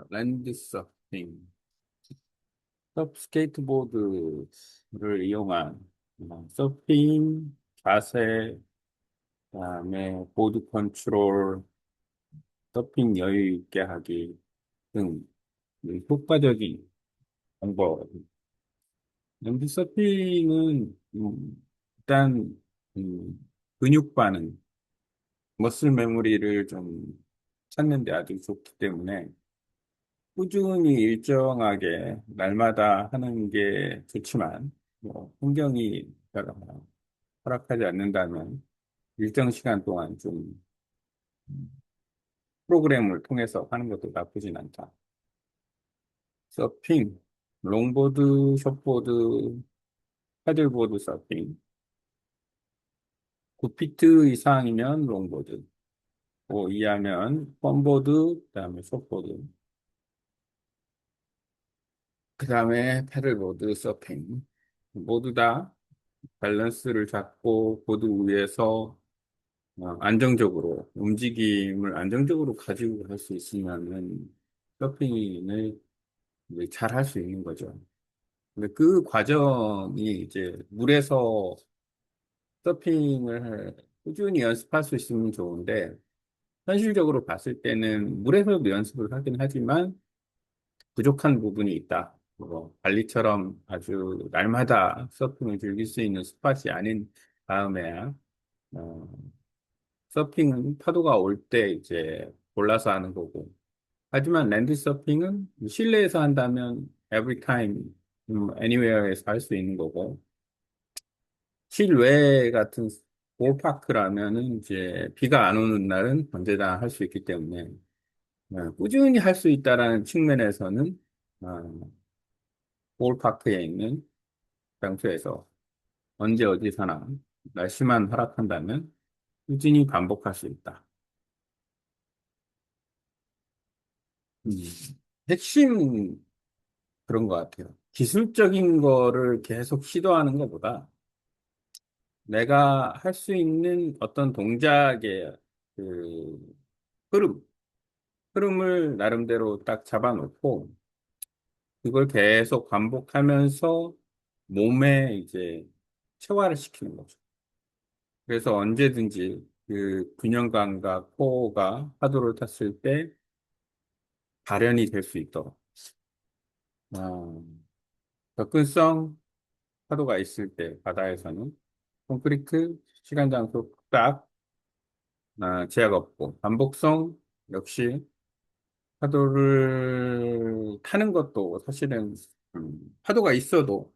랜드 서핑, 스케이트보드를 이용한 서핑, 자세, 그다음에 보드 컨트롤, 서핑 여유 있게 하기 등 효과적인 방법. 랜드 서핑은 일단 근육 반응, 머슬 메모리를 좀 찾는 데 아주 좋기 때문에 꾸준히 일정하게 날마다 하는 게 좋지만, 환경이 허락하지 않는다면 일정 시간 동안 좀 프로그램을 통해서 하는 것도 나쁘진 않다. 서핑, 롱보드, 숏보드, 패들보드 서핑, 9피트 이상이면 롱보드, 5 이하면 펀보드, 그다음에 숏보드, 그다음에 패들보드 서핑. 모두 다 밸런스를 잡고 보드 위에서 안정적으로 움직임을 안정적으로 가지고 갈 수 있으면은 서핑을 잘 할 수 있는 거죠. 근데 그 과정이 이제 물에서 서핑을 꾸준히 연습할 수 있으면 좋은데 현실적으로 봤을 때는 물에서도 연습을 하긴 하지만 부족한 부분이 있다. 발리처럼 아주 날마다 서핑을 즐길 수 있는 스팟이 아닌 다음에야 어, 서핑은 파도가 올 때 이제 골라서 하는 거고. 하지만 랜드 서핑은 실내에서 한다면 every time, anywhere에서 할 수 있는 거고. 실외 같은 볼파크라면은 이제 비가 안 오는 날은 언제나 할 수 있기 때문에 꾸준히 할 수 있다라는 측면에서는 어, 볼파크에 있는 장소에서 언제 어디서나 날씨만 허락한다면 꾸준히 반복할 수 있다. 음, 핵심 그런 것 같아요. 기술적인 거를 계속 시도하는 것보다 내가 할 수 있는 어떤 동작의 그 흐름, 흐름을 나름대로 딱 잡아놓고 그걸 계속 반복하면서 몸에 이제 체화를 시키는 거죠. 그래서 언제든지 그 균형감과 코어가 파도를 탔을 때 발현이 될 수 있도록 어, 접근성 파도가 있을 때 바다에서는 콘크리트 시간 장소 딱 제약 없고 반복성 역시 파도를 타는 것도 사실은 파도가 있어도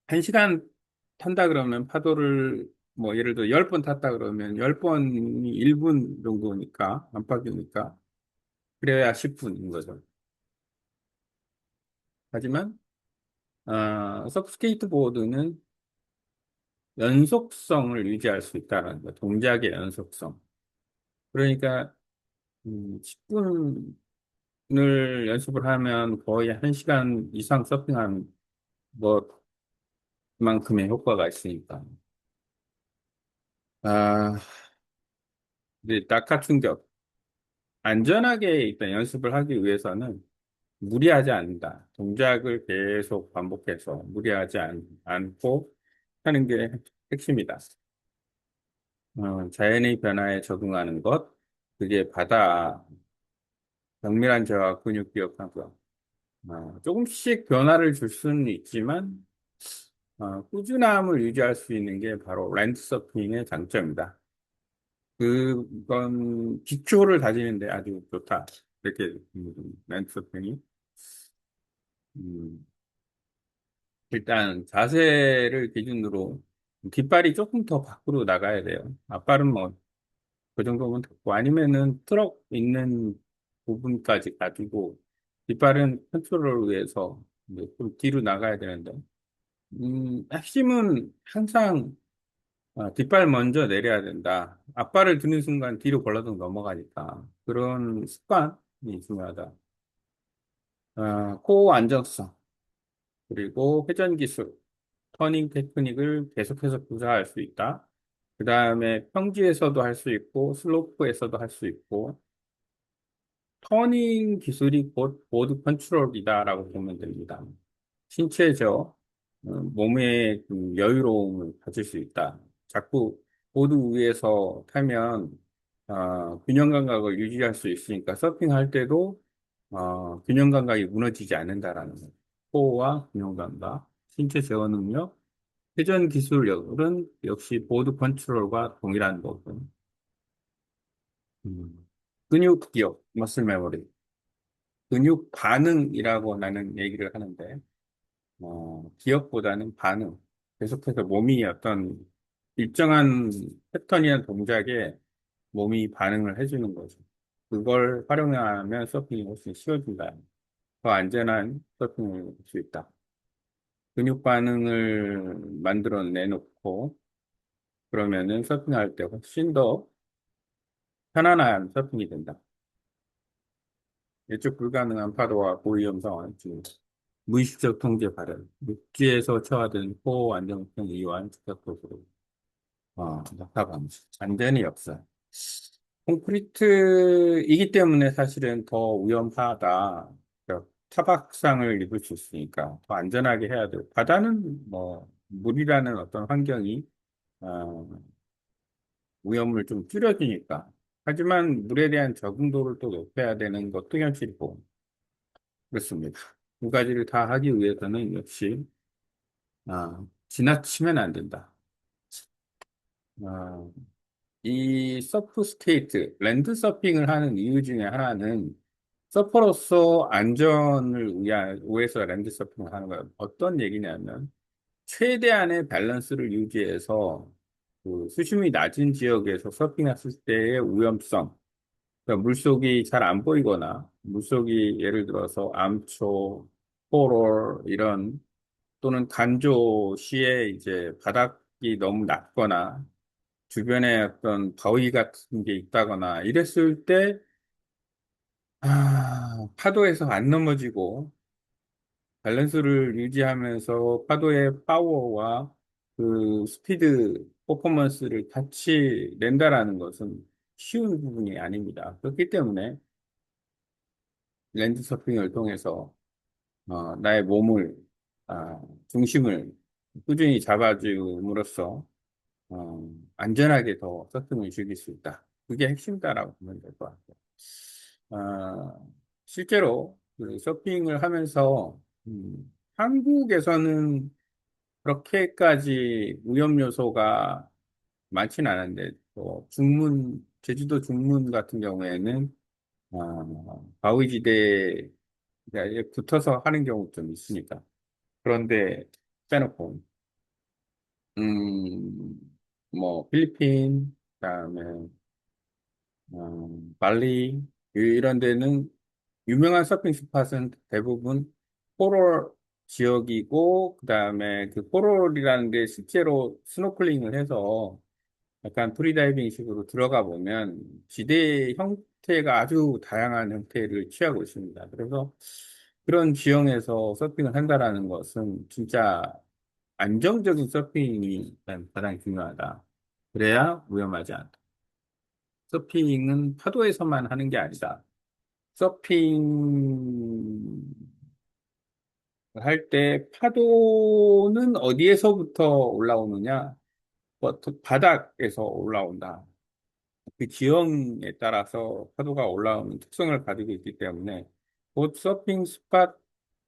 한 시간 탄다 그러면 파도를 뭐 예를 들어 10번 탔다 그러면 10번이 1분 정도니까 안팎이니까 그래야 10분인 거죠. 하지만 서브스케이트보드는 연속성을 유지할 수 있다는 거, 동작의 연속성. 그러니까 10분을 연습을 하면 거의 1시간 이상 서핑한 것만큼의 효과가 있으니까. 아, 이제 낙하 충격. 안전하게 일단 연습을 하기 위해서는 무리하지 않는다. 동작을 계속 반복해서 무리하지 않고 하는 게 핵심이다. 자연의 변화에 적응하는 것, 그게 바다 정밀한 저하 근육 기억하고 조금씩 변화를 줄 수는 있지만 꾸준함을 유지할 수 있는 게 바로 랜드 서핑의 장점이다. 그건 기초를 다지는데 아주 좋다. 이렇게 랜드 서핑이 음, 일단 자세를 기준으로 뒷발이 조금 더 밖으로 나가야 돼요. 앞발은 뭐 그 정도면 됐고 아니면은 트럭 있는 부분까지 가지고 뒷발은 컨트롤을 위해서 이제 좀 뒤로 나가야 되는데 핵심은 항상 뒷발 먼저 내려야 된다. 앞발을 드는 순간 뒤로 벌러덩 넘어가니까 그런 습관이 중요하다. 코어 안정성 그리고 회전 기술, 터닝 테크닉을 계속해서 구사할 수 있다. 그 다음에 평지에서도 할 수 있고 슬로프에서도 할 수 있고 터닝 기술이 곧 보드 컨트롤이다라고 보면 됩니다. 신체적 몸의 그 여유로움을 가질 수 있다. 자꾸 보드 위에서 타면 균형 감각을 유지할 수 있으니까 서핑할 때도 균형 감각이 무너지지 않는다라는 거예요. 코어와 균형 감각, 신체 제어 능력, 회전 기술력은 역시 보드 컨트롤과 동일한 부분. 근육 기억, 머슬 메모리, 근육 반응이라고 나는 얘기를 하는데, 기억보다는 반응. 계속해서 몸이 어떤 일정한 패턴이나 동작에 몸이 반응을 해주는 거죠. 그걸 활용하면 서핑이 훨씬 쉬워진다. 더 안전한 서핑을 할 수 있다. 근육 반응을 만들어 내놓고, 그러면은 서핑할 때 훨씬 더 편안한 서핑이 된다. 예측 불가능한 파도와 고위험 상황 중 무의식적 통제 발현, 육지에서 처하던 호우 안정성 이완 즉각적으로 낙하 방지, 안전이 없어. 콘크리트이기 때문에 사실은 더 위험하다. 그러니까 타박상을 입을 수 있으니까 더 안전하게 해야 돼요. 바다는 뭐 물이라는 어떤 환경이 어, 위험을 좀 줄여주니까. 하지만 물에 대한 적응도를 또 높여야 되는 것도 현실이고 그렇습니다. 두 가지를 다 하기 위해서는 역시 지나치면 안 된다. 아, 이 서프 스케이트, 랜드 서핑을 하는 이유 중에 하나는 서퍼로서 안전을 위해서 랜드 서핑을 하는 거예요. 어떤 얘기냐면 최대한의 밸런스를 유지해서 그 수심이 낮은 지역에서 서핑했을 때의 위험성, 그러니까 물속이 잘 안 보이거나 물속이 예를 들어서 암초, 코럴 이런 또는 간조시에 이제 바닥이 너무 낮거나 주변에 어떤 바위 같은 게 있다거나 이랬을 때 파도에서 안 넘어지고 밸런스를 유지하면서 파도의 파워와 그 스피드 퍼포먼스를 같이 낸다라는 것은 쉬운 부분이 아닙니다. 그렇기 때문에 랜드 서핑을 통해서 나의 몸을 중심을 꾸준히 잡아줌으로써 안전하게 더 서핑을 즐길 수 있다. 그게 핵심다라고 보면 될 것 같아요. 실제로 그 서핑을 하면서 한국에서는 그렇게까지 위험 요소가 많지는 않은데 또 제주도 중문 같은 경우에는 바위지대에 붙어서 하는 경우도 좀 있으니까 그런데 빼놓고 음, 뭐 필리핀 그다음에 발리 이런 데는 유명한 서핑 스팟은 대부분 코럴 지역이고 그다음에 그 코럴이라는 게 실제로 스노클링을 해서 약간 프리다이빙 식으로 들어가 보면 지대 형태가 아주 다양한 형태를 취하고 있습니다. 그래서 그런 지형에서 서핑을 한다라는 것은 진짜 안정적인 서핑이 일단 가장 중요하다. 그래야 위험하지 않다. 서핑은 파도에서만 하는 게 아니다. 서핑 할 때 파도는 어디에서부터 올라오느냐? 바닥에서 올라온다. 그 지형에 따라서 파도가 올라오는 특성을 가지고 있기 때문에 곧 서핑 스팟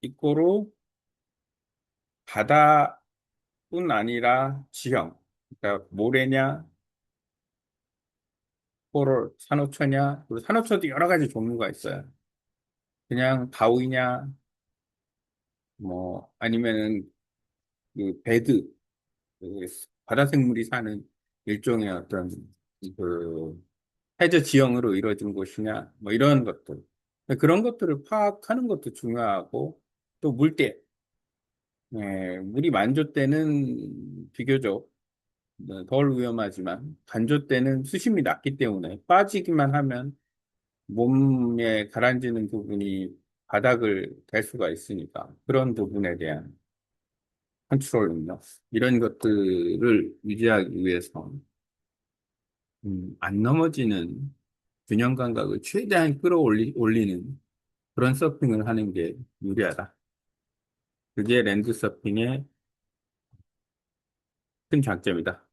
이꼬로 바다뿐 아니라 지형, 그러니까 모래냐, 코럴, 산호초냐, 그리고 산호초도 여러 가지 종류가 있어요. 그냥 바위냐, 뭐 아니면은 그 베드, 그 바다 생물이 사는 일종의 어떤 그 해저 지형으로 이루어진 곳이냐, 뭐 이런 것들. 그런 것들을 파악하는 것도 중요하고, 또 물때, 물이 만조 때는 비교적 덜 위험하지만, 간조 때는 수심이 낮기 때문에 빠지기만 하면 몸에 가라앉는 부분이 바닥을 댈 수가 있으니까, 그런 부분에 대한 컨트롤 능력, 이런 것들을 유지하기 위해서, 안 넘어지는 균형 감각을 최대한 올리는 그런 서핑을 하는 게 유리하다. 그게 랜드 서핑의 큰 장점이다.